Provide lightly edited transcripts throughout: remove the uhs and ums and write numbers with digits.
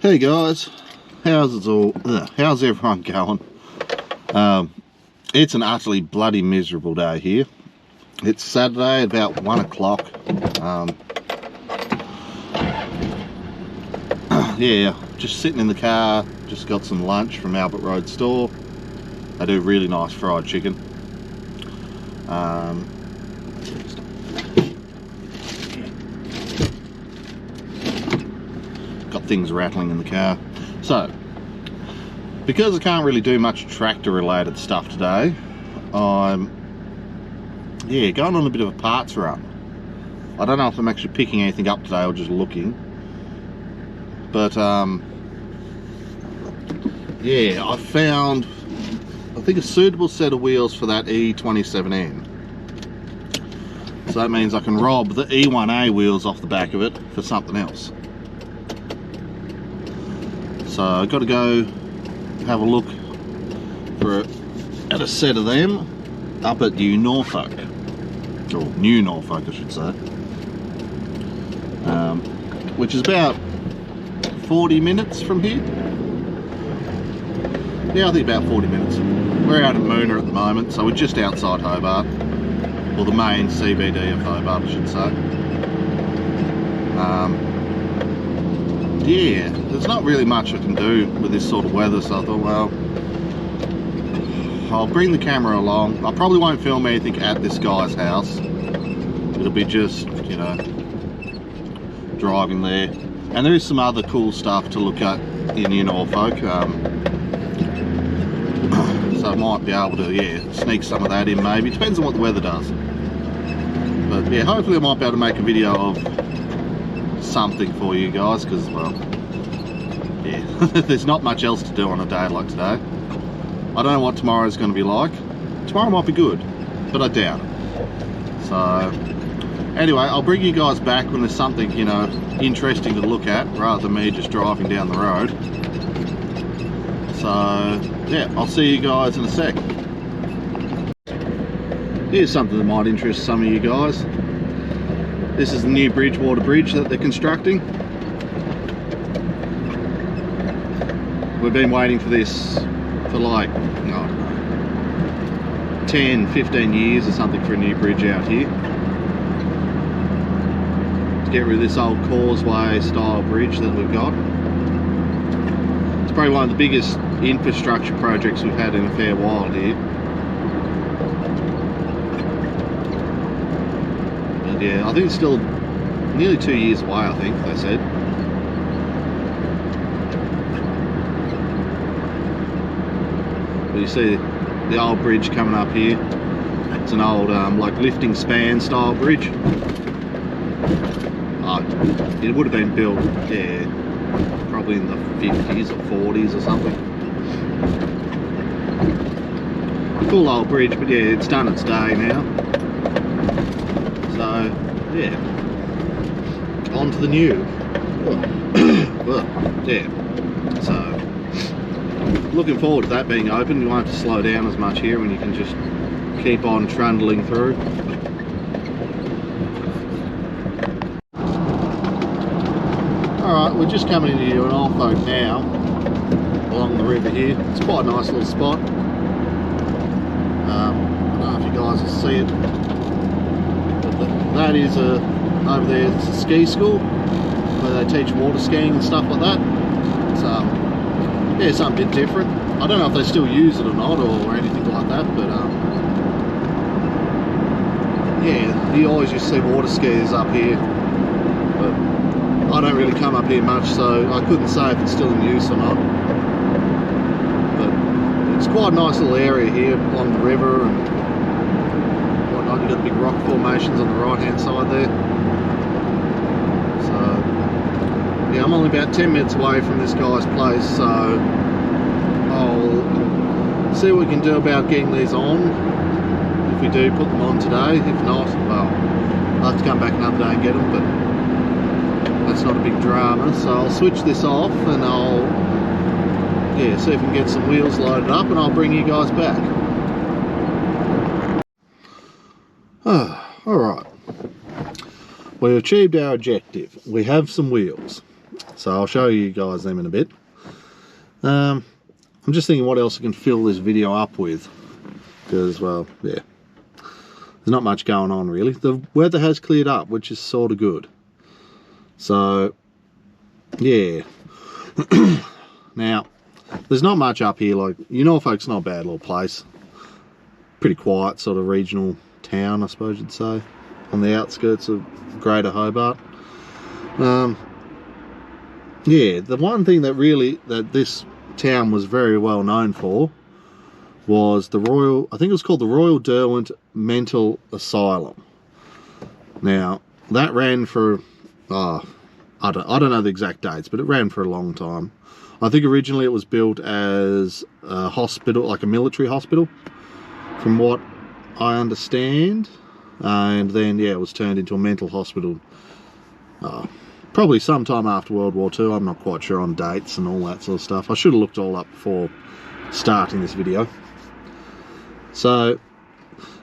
Hey guys, how's everyone going? It's an utterly bloody miserable day here. It's Saturday at about 1 o'clock. Yeah, just sitting in the car, just got some lunch from Albert Road store. They do really nice fried chicken. Got things rattling in the car. So, because I can't really do much tractor related stuff today, I'm going on a bit of a parts run. I don't know if I'm actually picking anything up today or just looking, but yeah, I found I think a suitable set of wheels for that E27N. So that means I can rob the E1A wheels off the back of it for something else. So I've got to go have a look at a set of them up at New Norfolk, or New Norfolk I should say, which is about 40 minutes from here. Yeah, I think about 40 minutes. We're out at Moona at the moment, so we're just outside Hobart, or the main CBD of Hobart I should say. Yeah, there's not really much I can do with this sort of weather, so I thought, well, I'll bring the camera along. I probably won't film anything at this guy's house. It'll be just, you know, driving there. And there is some other cool stuff to look at in New Norfolk. So I might be able to, yeah, sneak some of that in maybe. Depends on what the weather does. But yeah, hopefully I might be able to make a video of something for you guys, because, well, yeah, there's not much else to do on a day like today. I don't know what tomorrow's going to be like. Tomorrow might be good, but I doubt it. So anyway, I'll bring you guys back when there's something, you know, interesting to look at, rather than me just driving down the road. So yeah, I'll see you guys in a sec. Here's something that might interest some of you guys. This is the new Bridgewater Bridge that they're constructing. We've been waiting for this for like, I don't know, 10, 15 years or something for a new bridge out here. To get rid of this old causeway style bridge that we've got. It's probably one of the biggest infrastructure projects we've had in a fair while here. But yeah, I think it's still nearly 2 years away, I think they said. But you see the old bridge coming up here. It's an old like lifting span style bridge. It would have been built, yeah, probably in the 50s or 40s or something. Cool old bridge, but yeah, it's done its day now. So yeah, on to the new. Well, yeah, so looking forward to that being open. You won't have to slow down as much here when you can just keep on trundling through. Alright, we're just coming into New Norfolk now, along the river here. It's quite a nice little spot. I don't know if you guys will see it, but that is over there, it's a ski school where they teach water skiing and stuff like that. So yeah, something a bit different. I don't know if they still use it or not, or anything like that, but yeah, you always just see water skiers up here, but I don't really come up here much, so I couldn't say if it's still in use or not. But it's quite a nice little area here along the river and whatnot. You've got big rock formations on the right hand side there. So yeah, I'm only about 10 minutes away from this guy's place, so I'll see what we can do about getting these on, if we do put them on today. If not, well, I'll have to come back another day and get them, but that's not a big drama. So I'll switch this off and I'll, yeah, see if we can get some wheels loaded up, and I'll bring you guys back. Alright, we've achieved our objective. We have some wheels. So I'll show you guys them in a bit. I'm just thinking what else I can fill this video up with, because, well, yeah, there's not much going on really. The weather has cleared up, which is sort of good. So, yeah. Now, there's not much up here. Like, Norfolk's not a bad little place. Pretty quiet, sort of regional town, I suppose you'd say, on the outskirts of Greater Hobart. Yeah, the one thing that this town was very well known for was the I think it was called the Royal Derwent Mental Asylum. Now, that ran for, I don't know the exact dates, but it ran for a long time. I think originally it was built as a hospital, like a military hospital, from what I understand. And then, yeah, it was turned into a mental hospital probably sometime after World War II. I'm not quite sure on dates and all that sort of stuff. I should have looked all up before starting this video. So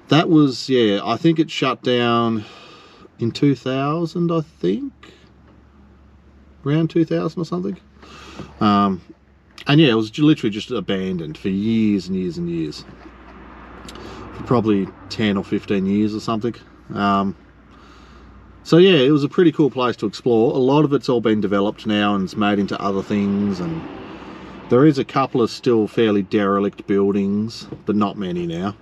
that was, yeah, I think it shut down in 2000, I think, around 2000 or something. And yeah, it was literally just abandoned for years and years and years, for probably 10 or 15 years or something. So yeah, it was a pretty cool place to explore. A lot of it's all been developed now and it's made into other things, and there is a couple of still fairly derelict buildings, but not many now,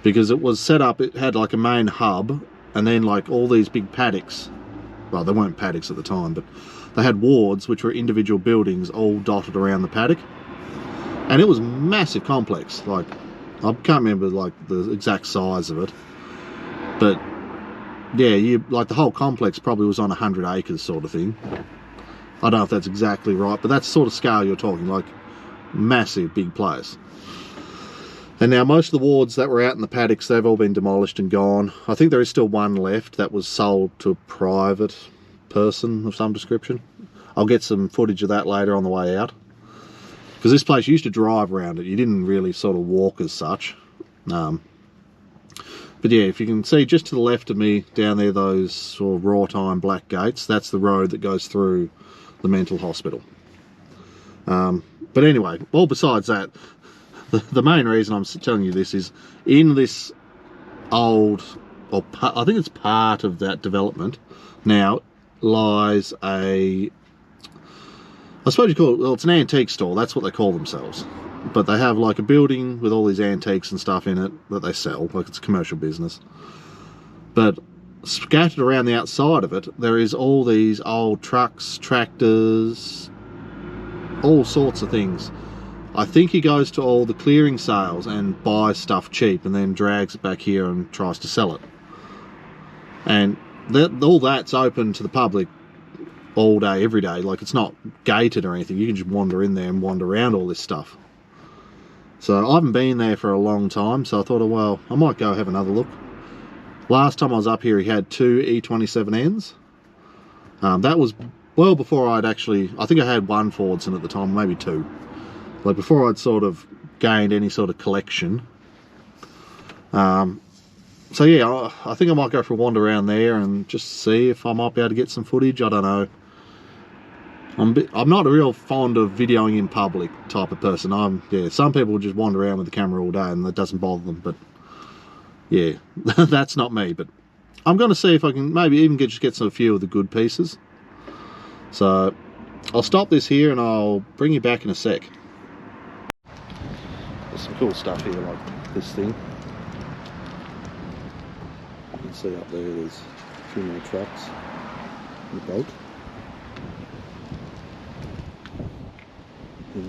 because it was set up, it had like a main hub and then like all these big paddocks. Well, they weren't paddocks at the time, but they had wards which were individual buildings all dotted around the paddock, and it was a massive complex. Like, I can't remember like the exact size of it, but yeah, like the whole complex probably was on 100 acres sort of thing. I don't know if that's exactly right, but that's the sort of scale you're talking, like massive big place. And now most of the wards that were out in the paddocks, they've all been demolished and gone. I think there is still one left that was sold to a private person of some description. I'll get some footage of that later on the way out, because this place, you used to drive around it, you didn't really sort of walk as such. But yeah, if you can see just to the left of me down there, those sort of wrought iron black gates, that's the road that goes through the mental hospital. But anyway, all besides that, the main reason I'm telling you this is, in this old, or I think it's part of that development now, lies a, I suppose you call it, well, it's an antique store, that's what they call themselves. But they have like a building with all these antiques and stuff in it that they sell, like it's a commercial business. But scattered around the outside of it, there is all these old trucks, tractors, all sorts of things. I think he goes to all the clearing sales and buys stuff cheap and then drags it back here and tries to sell it. And all that's open to the public all day, every day. Like, it's not gated or anything. You can just wander in there and wander around all this stuff. So I haven't been there for a long time, so I thought, oh, well, I might go have another look. Last time I was up here, he had 2 E27Ns. That was well before I'd actually, I think I had 1 Fordson at the time, maybe 2. Like, before I'd sort of gained any sort of collection. So yeah, I think I might go for a wander around there and just see if I might be able to get some footage. I don't know. I'm not a real fond of videoing in public type of person. Yeah, some people just wander around with the camera all day and that doesn't bother them, but yeah, that's not me. But I'm going to see if I can maybe even just get a few of the good pieces. So I'll stop this here and I'll bring you back in a sec. There's some cool stuff here, like this thing. You can see up there, there's a few more trucks in the boat.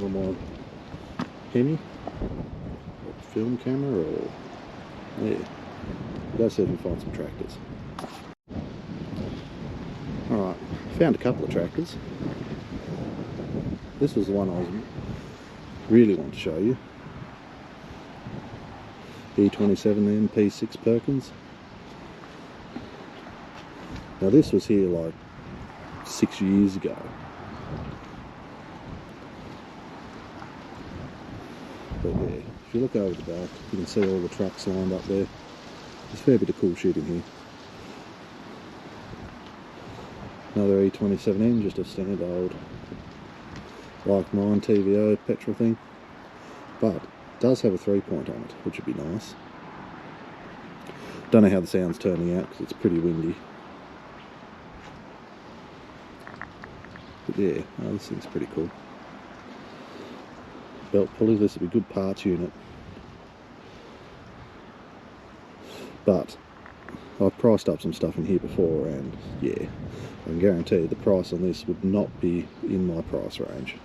One more Hemi, film camera, or yeah, go see if we can find some tractors. Alright, found a couple of tractors. This was the one I really want to show you. E27N P6 Perkins. Now this was here like 6 years ago. But yeah, if you look over the back, you can see all the trucks lined up there. There's a fair bit of cool shit in here. Another E27N, just a standard old, like mine, TVO petrol thing, but it does have a 3-point on it, which would be nice. Don't know how the sound's turning out because it's pretty windy. But yeah, oh, this thing's pretty cool. Belt pulley, this would be good parts unit. But I've priced up some stuff in here before, and yeah, I can guarantee the price on this would not be in my price range.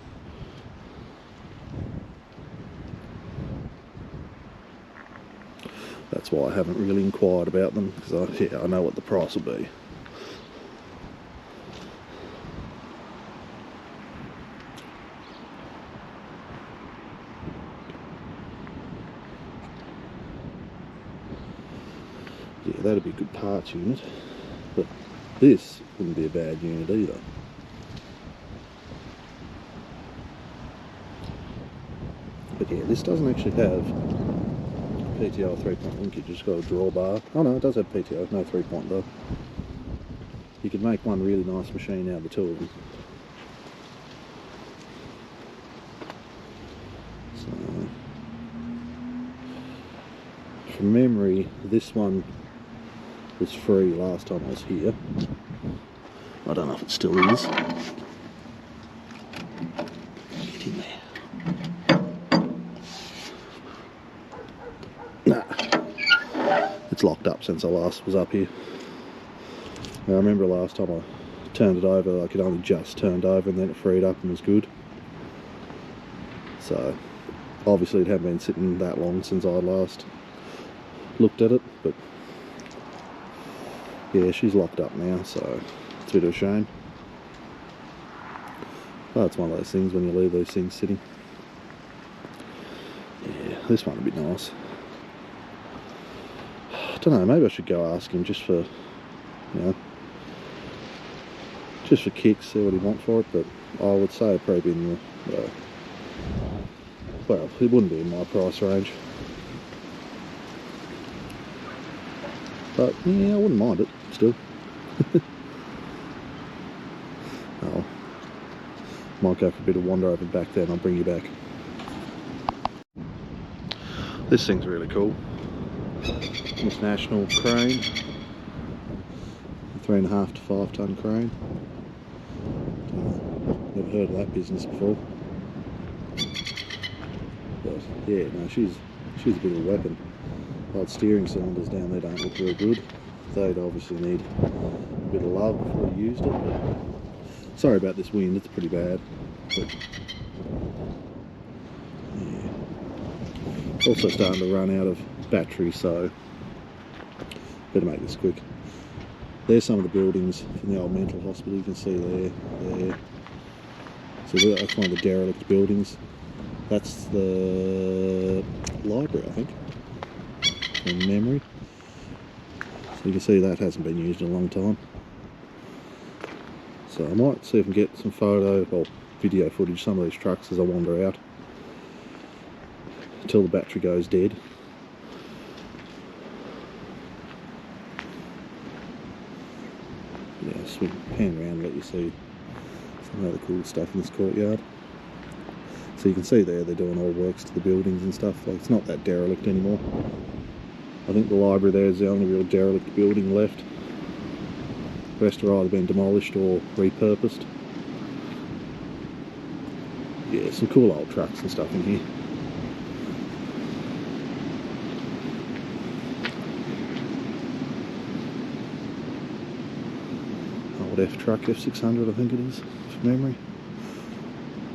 That's why I haven't really inquired about them, because I know what the price will be. Yeah, that'd be a good parts unit, but this wouldn't be a bad unit either. But yeah, this doesn't actually have PTO 3-point linkage, it's got a drawbar. Oh no, it does have PTO, no 3-point though. You could make one really nice machine out of the two of them. So, from memory, this one was free last time I was here. I don't know if it still is. Get in there. Nah, it's locked up since I last was up here. Now, I remember last time I turned it over, like it only just turned over and then it freed up and was good. So obviously it hadn't been sitting that long since I last looked at it, but yeah, she's locked up now, so it's a bit of a shame. But it's one of those things when you leave these things sitting. Yeah, this one would be nice. I don't know, maybe I should go ask him just for, you know, just for kicks, see what he wants for it, but I would say it'd probably be in the, well, it wouldn't be in my price range. But yeah, I wouldn't mind it still. Oh, might go for a bit of wander over back there and I'll bring you back. This thing's really cool. International crane, 3.5 to 5 ton crane. Never heard of that business before. But yeah, no, she's a bit of a weapon. Old steering cylinders down there don't look real good. They'd obviously need a bit of love before you used it. But sorry about this wind, it's pretty bad. But yeah. Also starting to run out of battery, so better make this quick. There's some of the buildings from the old mental hospital, you can see there. So that's one of the derelict buildings. That's the library, I think, from memory. So you can see that hasn't been used in a long time. So I might see if I can get some photo or video footage of some of these trucks as I wander out until the battery goes dead. Yeah, just pan around and let you see some other cool stuff in this courtyard. So you can see there they're doing all works to the buildings and stuff. Like, it's not that derelict anymore. I think the library there is the only real derelict building left. The rest are either been demolished or repurposed. Yeah, some cool old trucks and stuff in here. Old F truck, F600 I think it is, from memory.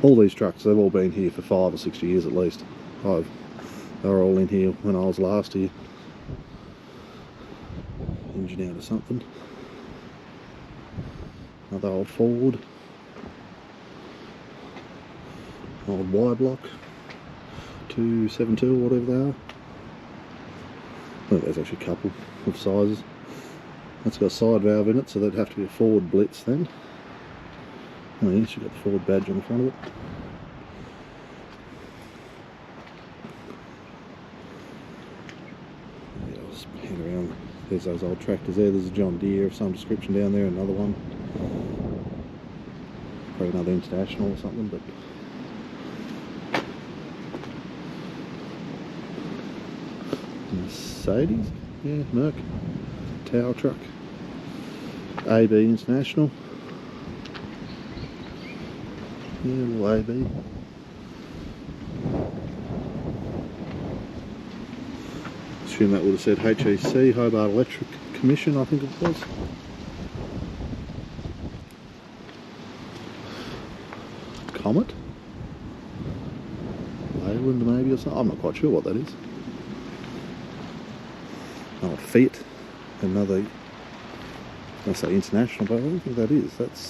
All these trucks, they've all been here for 5 or 6 years at least. They were all in here when I was last here. Engine out of something. Another old Ford. Old Y block. 272 or whatever they are. I think there's actually a couple of sizes. That's got a side valve in it, so that'd have to be a Ford Blitz then. Oh yes, you've got the Ford badge on the front of it. Yeah, I'll just pan around. There's those old tractors there. There's a John Deere of some description down there, another one. Probably another International or something, but Mercedes, yeah, Merc, tower truck, AB International, yeah, little AB. Assume that would have said HEC, Hobart Electric Commission, I think it was. Comet? Leyland maybe or something, I'm not quite sure what that is. Oh, Fiat, another, I say International, but I don't think that is. That's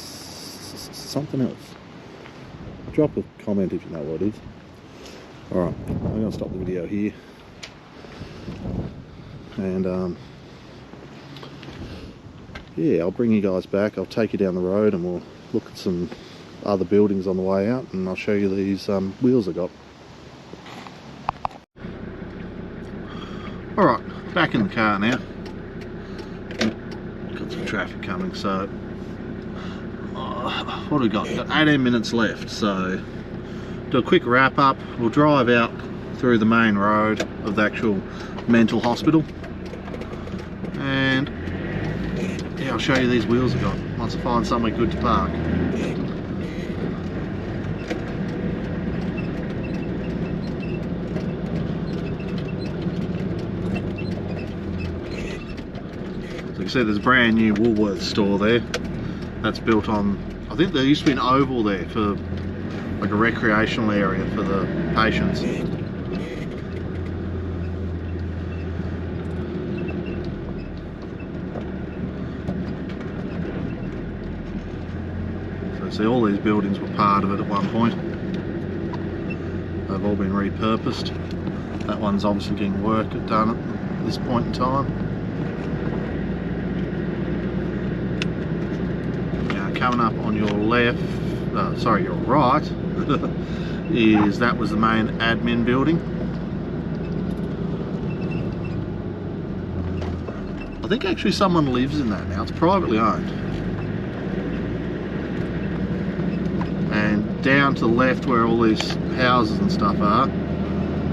something else. Drop a comment if you know what it is. Alright, I'm going to stop the video here. And yeah, I'll bring you guys back. I'll take you down the road and we'll look at some other buildings on the way out, and I'll show you these wheels I got. Alright, back in the car now. Got some traffic coming, so what do we got? We've got 18 minutes left, so do a quick wrap up. We'll drive out through the main road of the actual mental hospital, and yeah, I'll show you these wheels I've got once I find somewhere good to park. So you can see there's a brand new Woolworths store there. That's built on, I think there used to be an oval there for like a recreational area for the patients. So see, all these buildings were part of it at one point. They've all been repurposed. That one's obviously getting work done at this point in time. Now coming up on your left, sorry, your right, is that was the main admin building. I think actually someone lives in that now. It's privately owned. And down to the left where all these houses and stuff are,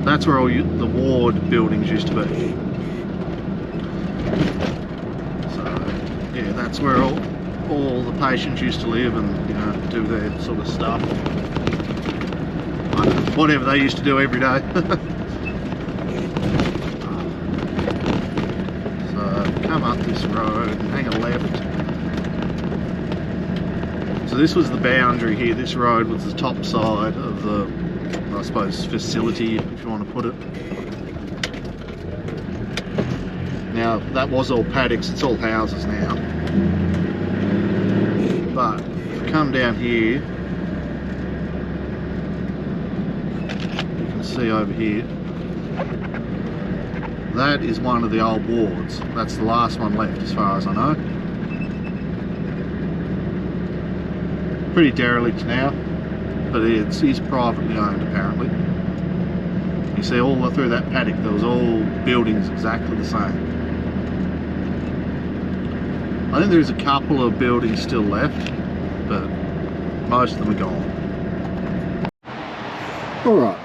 that's where all the ward buildings used to be. So yeah, that's where all the patients used to live and, you know, do their sort of stuff. Whatever they used to do every day. So come up this road and hang a left. So this was the boundary here. This road was the top side of the, I suppose, facility, if you want to put it. Now that was all paddocks, it's all houses now. But if you come down here, you can see over here, that is one of the old wards. That's the last one left as far as I know. Pretty derelict now, but it is privately owned apparently. You see all the, through that paddock there was all buildings exactly the same. I think there's a couple of buildings still left, but most of them are gone. Alright,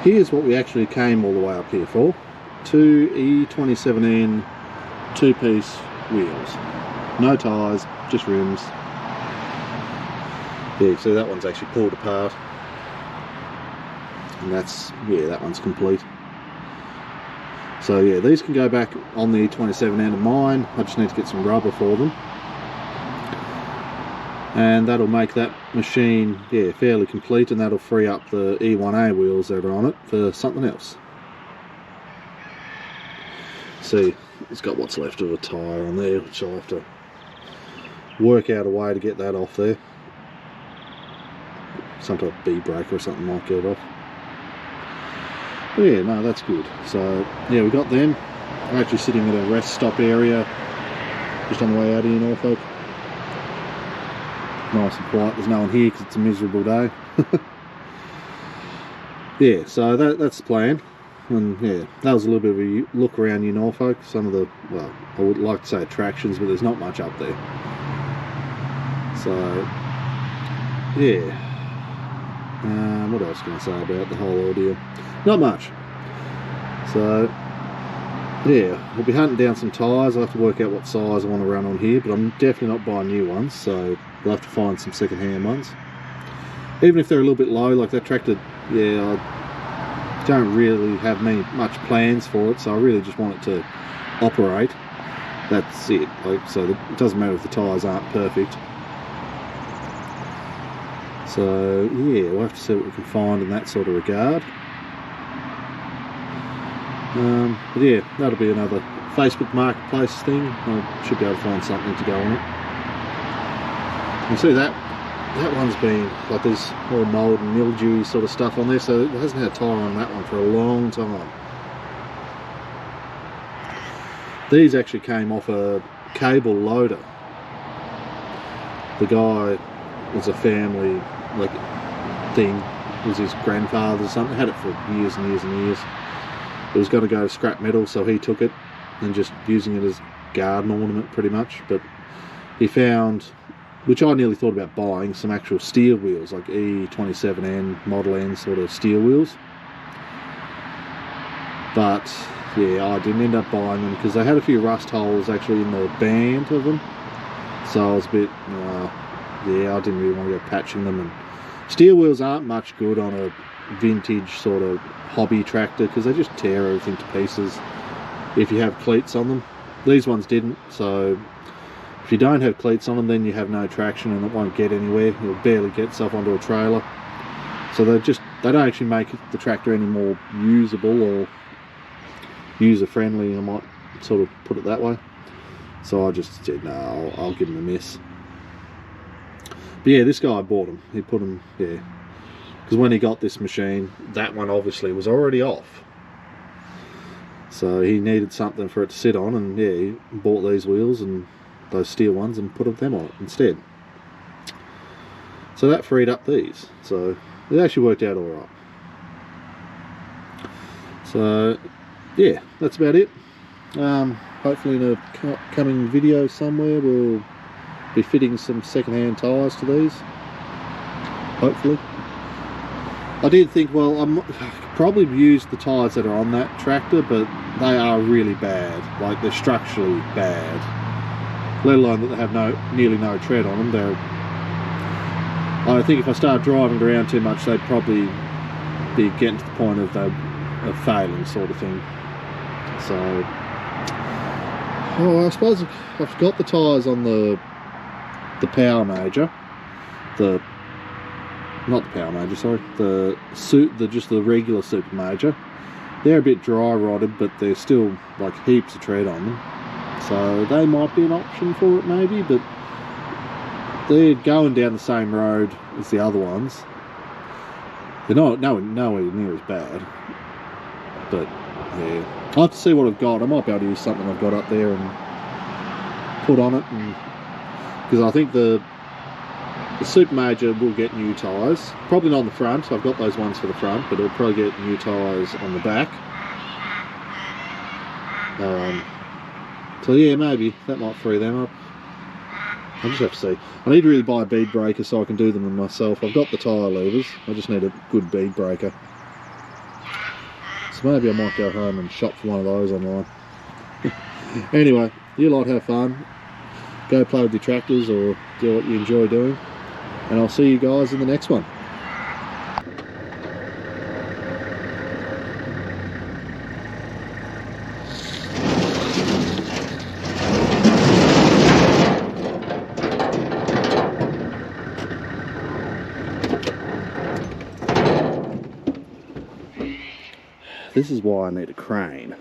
here's what we actually came all the way up here for. Two E27N two-piece wheels. No tyres, just rims. Yeah, so that one's actually pulled apart. And that's, yeah, that one's complete. So yeah, these can go back on the E27N of mine. I just need to get some rubber for them. And that'll make that machine, yeah, fairly complete, and that'll free up the E1A wheels that are on it for something else. See, it's got what's left of a tyre on there, which I'll have to work out a way to get that off there. Some type of B-brake or something might get it off. But yeah, no, that's good. So yeah, we got them. I'm actually sitting at a rest stop area just on the way out of here, Norfolk. Nice and quiet, there's no one here because it's a miserable day. Yeah, so that's the plan. And yeah, that was a little bit of a look around New Norfolk. Some of the, well, I would like to say attractions, but there's not much up there. So yeah, what else can I say about the whole ordeal? Not much. So yeah, we'll be hunting down some tyres. I'll have to work out what size I want to run on here, but I'm definitely not buying new ones, so we'll have to find some second-hand ones. Even if they're a little bit low, like that tractor, yeah, I don't really have much plans for it, so I really just want it to operate. That's it. Like, so it doesn't matter if the tyres aren't perfect. So yeah, we'll have to see what we can find in that sort of regard. But yeah, that'll be another Facebook Marketplace thing. I should be able to find something to go on it. You see that one's been, like, there's more mould and mildew sort of stuff on there, so it hasn't had a tyre on that one for a long time. These actually came off a cable loader. The guy was a family, like, thing. It was his grandfather or something. Had it for years and years and years. It was going to go to scrap metal, so he took it and just using it as garden ornament pretty much. But he found, which I nearly thought about buying, some actual steel wheels, like E27N, Model N sort of steel wheels. But yeah, I didn't end up buying them because they had a few rust holes actually in the band of them. So I was a bit, yeah, I didn't really want to go patching them. And steel wheels aren't much good on a vintage sort of hobby tractor because they just tear everything to pieces if you have cleats on them. These ones didn't, so if you don't have cleats on them, then you have no traction and it won't get anywhere. It'll barely get itself onto a trailer. So they don't actually make the tractor any more usable or user friendly, I might sort of put it that way. So I just said no, I'll give them a miss. But yeah, this guy bought them. He put them, yeah, because when he got this machine, that one obviously was already off. So he needed something for it to sit on, and yeah, he bought these wheels and those steel ones and put them on it instead. So that freed up these. So it actually worked out alright. So yeah, that's about it. Hopefully in a coming video somewhere we'll be fitting some second-hand tyres to these. Hopefully. I did think, well, I could probably use the tyres that are on that tractor, but they are really bad. Like, they're structurally bad. Let alone that they have nearly no tread on them. I think if I start driving around too much, they'd probably be getting to the point of failing sort of thing. So, I suppose I've got the tyres on the Power Major, not the Power Major, sorry, just the regular Super Major. They're a bit dry rotted, but they're still like heaps of tread on them, so they might be an option for it maybe. But they're going down the same road as the other ones. They're nowhere near as bad, but yeah, I'll have to see what I've got. I might be able to use something I've got up there and put on it, and because I think the Super Major will get new tyres. Probably not on the front. I've got those ones for the front, but it'll probably get new tyres on the back. So yeah, maybe that might free them up. I'll just have to see. I need to really buy a bead breaker so I can do them myself. I've got the tyre levers. I just need a good bead breaker. So maybe I might go home and shop for one of those online. Anyway, you lot have fun. Go play with your tractors or do what you enjoy doing. And I'll see you guys in the next one. This is why I need a crane.